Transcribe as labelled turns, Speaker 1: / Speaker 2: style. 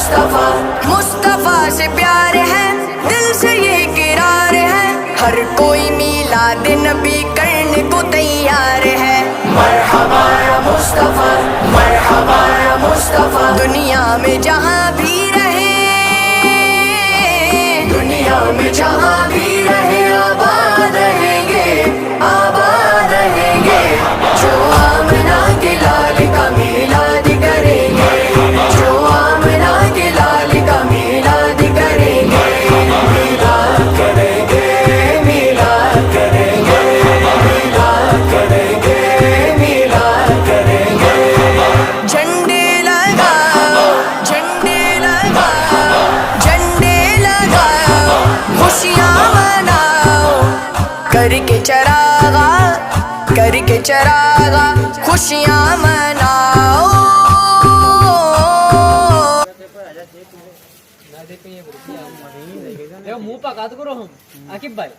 Speaker 1: मुस्तफा मुस्तफा से प्यार है, दिल से ये किरार है, हर कोई मिलाद नबी करने को तैयार है। मरहबा या मुस्तफा, मरहबा या मुस्तफा। दुनिया में जहाँ भी रहे, दुनिया में जहाँ भी रहे, आबाद रहेंगे, आबाद रहेंगे। जो आमना के लाल का मिलाद करेंगे, जो आमना के लाल का मिलाद करेंगे, मिलाद करेंगे, मिलाद करेंगे, मिलाद करेंगे, मिलाद करेंगे। झंडे लगाओ, झंडे लगाओ, झंडे लगाओ, खुशियाँ मनाओ, करके चरागा, करके चरागा, खुशियाँ मनाओ।
Speaker 2: मुंह पका तो करो हम आकिब भाई